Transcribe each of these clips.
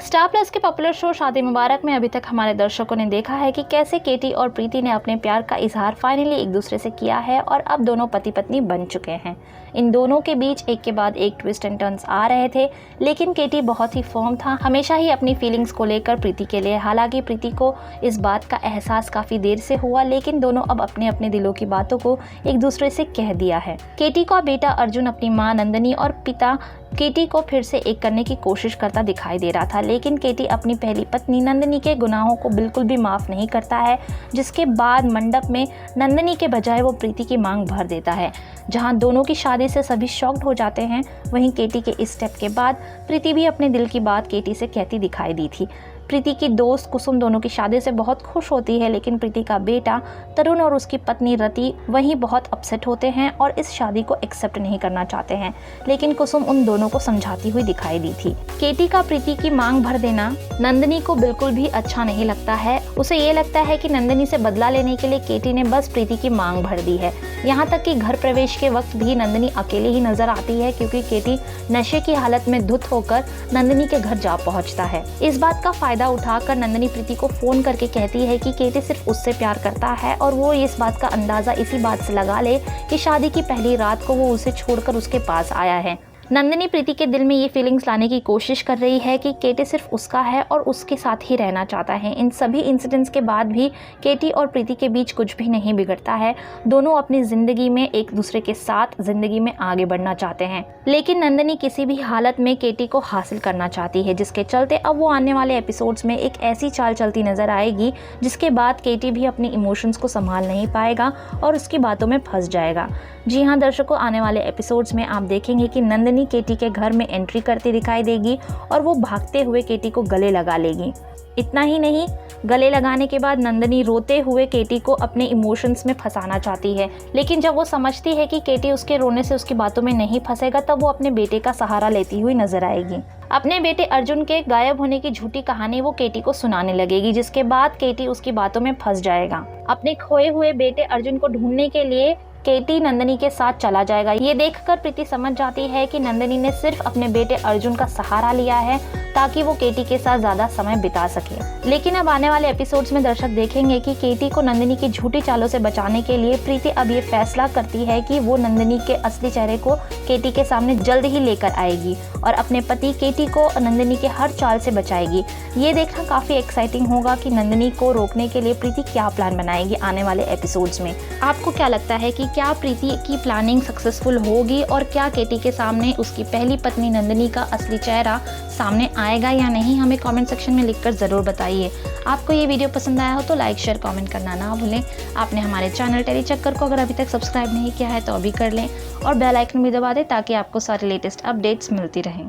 Star plus के popular show शादी मुबारक में अभी तक हमारे दर्शकों ने देखा है कि कैसे केटी और प्रीति ने अपने प्यार का इजहार फाइनली एक दूसरे से किया है और अब दोनों पति पत्नी बन चुके हैं। इन दोनों के बीच एक के बाद एक ट्विस्ट एंड टर्न्स आ रहे थे, लेकिन केटी बहुत ही फर्म था, हमेशा ही अपनी फीलिंग्स को लेकर प्रीति के लिए। हालांकि प्रीति को इस बात का एहसास काफी देर से हुआ, लेकिन दोनों अब अपने अपने दिलों की बातों को एक दूसरे से कह दिया है। केटी का बेटा अर्जुन अपनी मां नंदिनी और पिता केटी को फिर से एक करने की कोशिश करता दिखाई दे रहा था, लेकिन केटी अपनी पहली पत्नी नंदिनी के गुनाहों को बिल्कुल भी माफ़ नहीं करता है, जिसके बाद मंडप में नंदिनी के बजाय वो प्रीति की मांग भर देता है। जहां दोनों की शादी से सभी शॉक्ड हो जाते हैं, वहीं केटी के इस स्टेप के बाद प्रीति भी अपने दिल की बात केटी से कहती दिखाई दी थी। प्रीति की दोस्त कुसुम दोनों की शादी से बहुत खुश होती है, लेकिन प्रीति का बेटा तरुण और उसकी पत्नी रति वहीं बहुत अपसेट होते हैं और इस शादी को एक्सेप्ट नहीं करना चाहते हैं, लेकिन कुसुम उन दोनों को समझाती हुई दिखाई दी थी। केटी का प्रीति की मांग भर देना नंदिनी को बिल्कुल भी अच्छा नहीं लगता है। उसे ये लगता है कि नंदिनी से बदला लेने के लिए केटी ने बस प्रीति की मांग भर दी है। यहाँ तक कि घर प्रवेश के वक्त भी नंदिनी अकेले ही नजर आती है, क्योंकि केटी नशे की हालत में धुत होकर नंदिनी के घर जा पहुँचता है। इस बात का फायदा उठाकर नंदिनी प्रीति को फोन करके कहती है कि केटी सिर्फ उससे प्यार करता है और वो इस बात का अंदाजा इसी बात से लगा ले कि शादी की पहली रात को वो उसे छोड़कर उसके पास आया है। नंदिनी प्रीति के दिल में ये फीलिंग्स लाने की कोशिश कर रही है कि केटी सिर्फ उसका है और उसके साथ ही रहना चाहता है। इन सभी इंसिडेंट्स के बाद भी केटी और प्रीति के बीच कुछ भी नहीं बिगड़ता है। दोनों अपनी ज़िंदगी में एक दूसरे के साथ ज़िंदगी में आगे बढ़ना चाहते हैं, लेकिन नंदिनी किसी भी हालत में केटी को हासिल करना चाहती है, जिसके चलते अब वो आने वाले एपिसोड्स में एक ऐसी चाल चलती नजर आएगी जिसके बाद केटी भी अपनी इमोशंस को संभाल नहीं पाएगा और उसकी बातों में फंस जाएगा। जी हाँ दर्शकों, आने वाले एपिसोड्स में आप देखेंगे कि नंदिनी केटी के घर में एंट्री करती दिखाई देगी और वो भागते हुए केटी को गले लगा लेगी। इतना ही नहीं, गले लगाने के बाद नंदिनी रोते हुए केटी को अपने इमोशंस में फंसाना चाहती है, लेकिन जब वो समझती है कि केटी उसके रोने से उसकी बातों में नहीं फंसेगा, तब वो अपने बेटे का सहारा लेती हुई नजर आएगी। अपने बेटे अर्जुन के गायब होने की झूठी कहानी वो केटी को सुनाने लगेगी, जिसके बाद केटी उसकी बातों में फंस जाएगा। अपने खोए हुए बेटे अर्जुन को ढूंढने के लिए केटी नंदिनी के साथ चला जाएगा। ये देखकर प्रीति समझ जाती है कि नंदिनी ने सिर्फ अपने बेटे अर्जुन का सहारा लिया है ताकि वो केटी के साथ ज्यादा समय बिता सके। लेकिन अब आने वाले एपिसोड्स में दर्शक देखेंगे कि केटी को नंदिनी की झूठी चालों से बचाने के लिए प्रीति अब ये फैसला करती है कि वो नंदिनी के असली चेहरे को केटी के सामने जल्द ही लेकर आएगी और अपने पति केटी को नंदिनी के हर चाल से बचाएगी। ये देखना काफी एक्साइटिंग होगा कि नंदिनी को रोकने के लिए प्रीति क्या प्लान बनाएगी आने वाले एपिसोड्स में। आपको क्या लगता है कि क्या प्रीति की प्लानिंग सक्सेसफुल होगी और क्या केटी के सामने उसकी पहली पत्नी नंदिनी का असली चेहरा सामने आएगा या नहीं? हमें कमेंट सेक्शन में लिखकर ज़रूर बताइए। आपको ये वीडियो पसंद आया हो तो लाइक शेयर कमेंट करना ना भूलें। आपने हमारे चैनल टेली चक्कर को अगर अभी तक सब्सक्राइब नहीं किया है तो अभी कर लें और बेल आइकन भी दबा दें ताकि आपको सारी लेटेस्ट अपडेट्स मिलती रहें।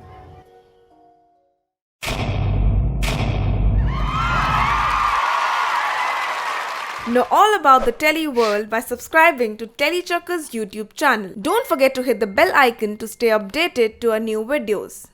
Know all about the Telly world by subscribing to Telly Chakka's YouTube channel. Don't forget to hit the bell icon to stay updated to our new videos.